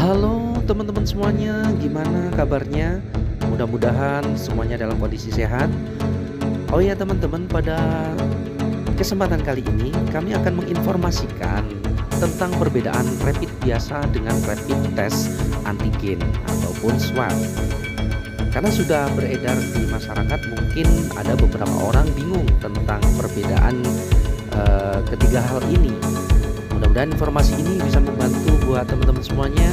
Halo teman-teman semuanya, gimana kabarnya? Mudah-mudahan semuanya dalam kondisi sehat. Oh ya teman-teman, pada kesempatan kali ini kami akan menginformasikan tentang perbedaan rapid biasa dengan rapid test antigen ataupun swab. Karena sudah beredar di masyarakat, mungkin ada beberapa orang bingung tentang perbedaan ketiga hal ini. Mudah-mudahan informasi ini bisa membantu buat teman-teman semuanya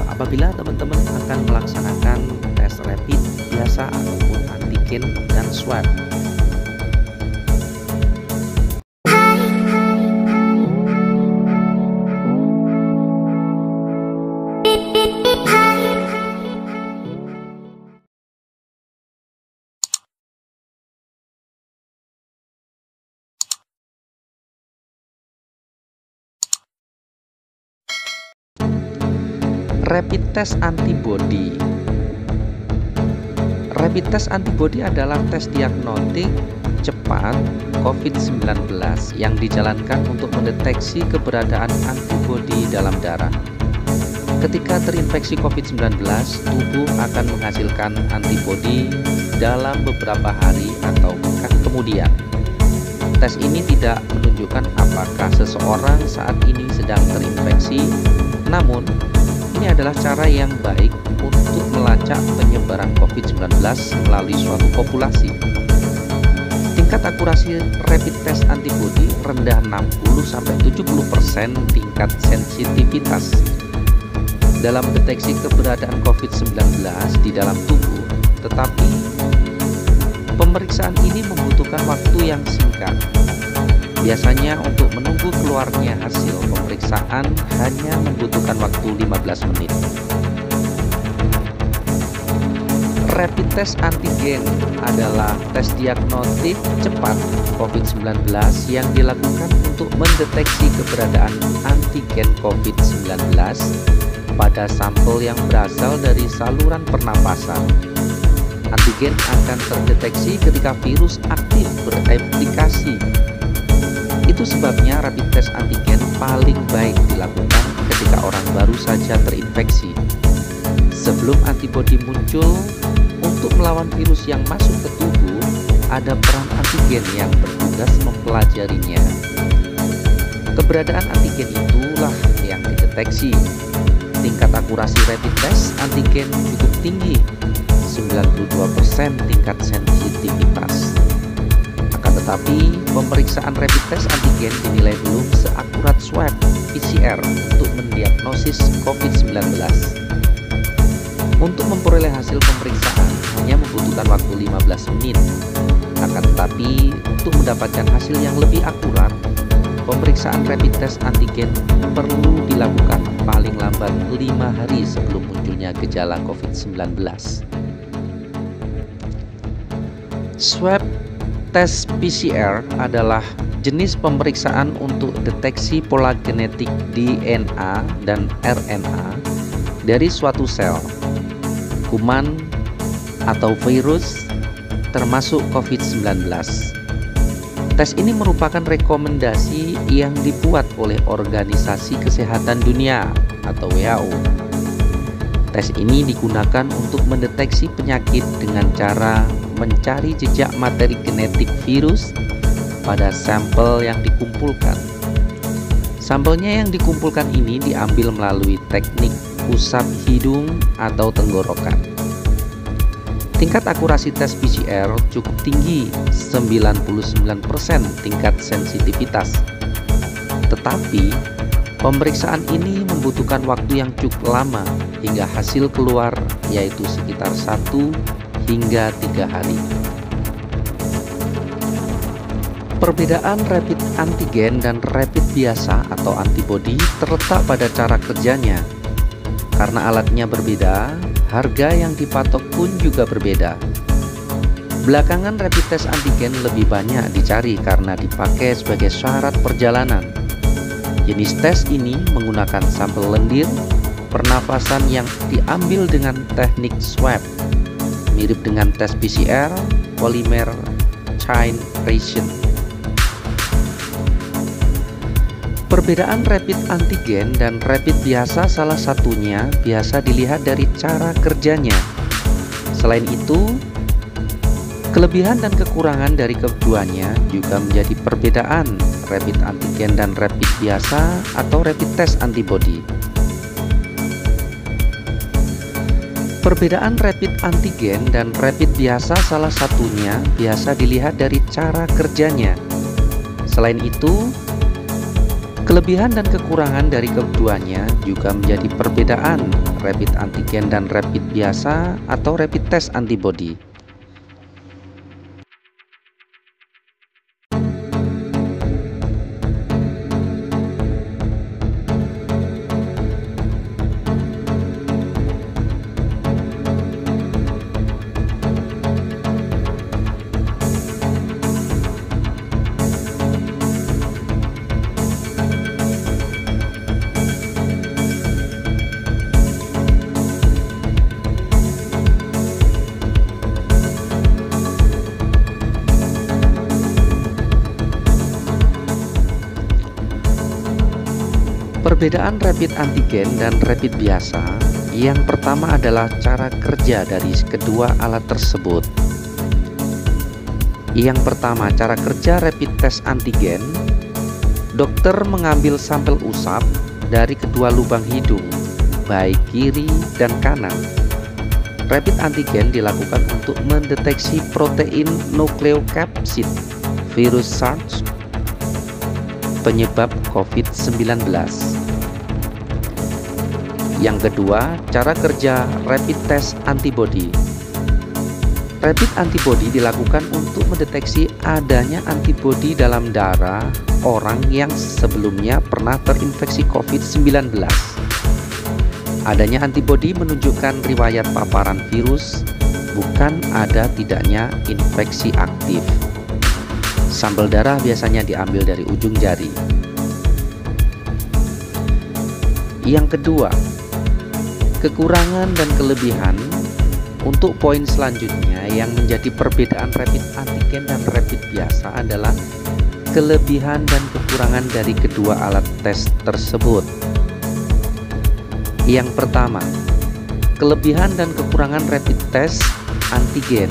apabila teman-teman akan melaksanakan tes rapid biasa ataupun antigen dan swab. Rapid test antibody. Rapid test antibody adalah tes diagnostik cepat COVID-19 yang dijalankan untuk mendeteksi keberadaan antibody dalam darah. Ketika terinfeksi COVID-19, tubuh akan menghasilkan antibody dalam beberapa hari atau pekan kemudian. Tes ini tidak menunjukkan apakah seseorang saat ini sedang terinfeksi, namun ini adalah cara yang baik untuk melacak penyebaran COVID-19 melalui suatu populasi. Tingkat akurasi rapid test antibody rendah 60-70% tingkat sensitivitas dalam deteksi keberadaan COVID-19 di dalam tubuh, tetapi pemeriksaan ini membutuhkan waktu yang singkat. Biasanya untuk menunggu keluarnya hasil pemeriksaan hanya membutuhkan waktu 15 menit. Rapid test antigen adalah tes diagnostik cepat COVID-19 yang dilakukan untuk mendeteksi keberadaan antigen COVID-19 pada sampel yang berasal dari saluran pernapasan. Antigen akan terdeteksi ketika virus aktif bereplikasi. Itu sebabnya rapid test antigen paling baik dilakukan ketika orang baru saja terinfeksi. Sebelum antibodi muncul untuk melawan virus yang masuk ke tubuh, ada peran antigen yang bertugas mempelajarinya. Keberadaan antigen itulah yang dideteksi. Tingkat akurasi rapid test antigen cukup tinggi, 92% tingkat sensitivitas. Tetapi pemeriksaan rapid test antigen dinilai belum seakurat swab PCR untuk mendiagnosis COVID-19. Untuk memperoleh hasil pemeriksaan hanya membutuhkan waktu 15 menit. Akan tetapi untuk mendapatkan hasil yang lebih akurat, pemeriksaan rapid test antigen perlu dilakukan paling lambat 5 hari sebelum munculnya gejala COVID-19. Swab tes PCR adalah jenis pemeriksaan untuk deteksi pola genetik DNA dan RNA dari suatu sel, kuman, atau virus, termasuk COVID-19. Tes ini merupakan rekomendasi yang dibuat oleh Organisasi Kesehatan Dunia atau WHO. Tes ini digunakan untuk mendeteksi penyakit dengan cara mencari jejak materi genetik virus pada sampel yang dikumpulkan. Sampelnya yang dikumpulkan ini diambil melalui teknik usap hidung atau tenggorokan. Tingkat akurasi tes PCR cukup tinggi, 99% tingkat sensitivitas. Tetapi pemeriksaan ini membutuhkan waktu yang cukup lama hingga hasil keluar, yaitu sekitar 1 hingga 3 hari. Perbedaan rapid antigen dan rapid biasa atau antibody terletak pada cara kerjanya. Karena alatnya berbeda, harga yang dipatok pun juga berbeda. Belakangan rapid test antigen lebih banyak dicari karena dipakai sebagai syarat perjalanan. Jenis tes ini menggunakan sampel lendir pernapasan yang diambil dengan teknik swab, mirip dengan tes PCR polymer chain reaction. Perbedaan rapid antigen dan rapid biasa salah satunya biasa dilihat dari cara kerjanya. Selain itu, kelebihan dan kekurangan dari keduanya juga menjadi perbedaan rapid antigen dan rapid biasa atau rapid test antibody. Perbedaan rapid antigen dan rapid biasa salah satunya biasa dilihat dari cara kerjanya. Selain itu, kelebihan dan kekurangan dari keduanya juga menjadi perbedaan rapid antigen dan rapid biasa atau rapid test antibody. Perbedaan rapid antigen dan rapid biasa, yang pertama adalah cara kerja dari kedua alat tersebut. Yang pertama, cara kerja rapid test antigen, dokter mengambil sampel usap dari kedua lubang hidung, baik kiri dan kanan. Rapid antigen dilakukan untuk mendeteksi protein nukleokapsid virus SARS penyebab COVID-19. Yang kedua, cara kerja rapid test antibody. Rapid antibody dilakukan untuk mendeteksi adanya antibody dalam darah orang yang sebelumnya pernah terinfeksi COVID-19. Adanya antibody menunjukkan riwayat paparan virus, bukan ada tidaknya infeksi aktif. Sampel darah biasanya diambil dari ujung jari. Yang kedua, kekurangan dan kelebihan. Untuk poin selanjutnya yang menjadi perbedaan rapid antigen dan rapid biasa adalah kelebihan dan kekurangan dari kedua alat tes tersebut. Yang pertama, kelebihan dan kekurangan rapid test antigen.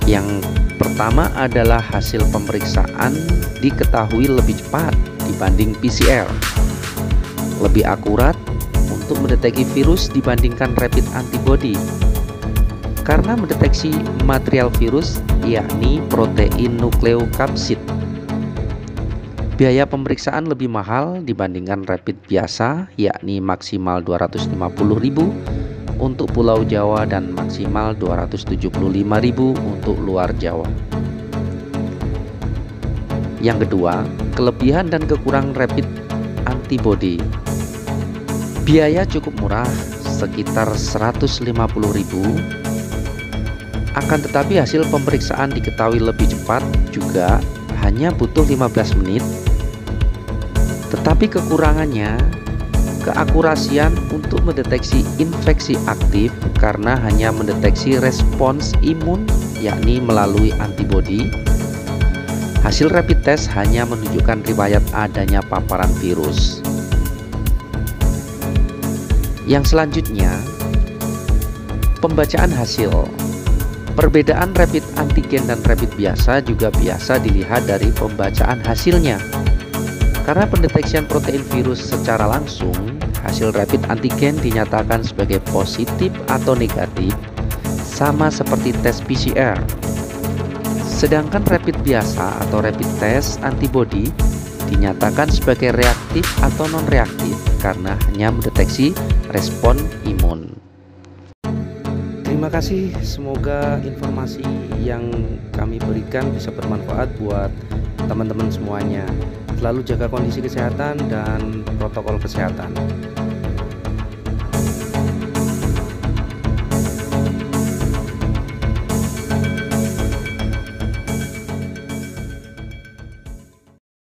Yang pertama adalah hasil pemeriksaan diketahui lebih cepat dibanding PCR, lebih akurat untuk mendeteksi virus dibandingkan rapid antibody karena mendeteksi material virus, yakni protein nukleokapsid. Biaya pemeriksaan lebih mahal dibandingkan rapid biasa, yakni maksimal 250.000 untuk Pulau Jawa dan maksimal 275.000 untuk luar Jawa. Yang kedua, kelebihan dan kekurangan rapid antibody. Biaya cukup murah, sekitar 150.000. Akan tetapi hasil pemeriksaan diketahui lebih cepat, juga hanya butuh 15 menit. Tetapi kekurangannya, keakurasian untuk mendeteksi infeksi aktif karena hanya mendeteksi respons imun, yakni melalui antibody. Hasil rapid test hanya menunjukkan riwayat adanya paparan virus. Yang selanjutnya, pembacaan hasil. Perbedaan rapid antigen dan rapid biasa juga biasa dilihat dari pembacaan hasilnya. Karena pendeteksian protein virus secara langsung, hasil rapid antigen dinyatakan sebagai positif atau negatif, sama seperti tes PCR. Sedangkan rapid biasa atau rapid test antibody dinyatakan sebagai reaktif atau non-reaktif karena hanya mendeteksi respon imun. Terima kasih, semoga informasi yang kami berikan bisa bermanfaat buat teman-teman semuanya. Selalu jaga kondisi kesehatan dan protokol kesehatan.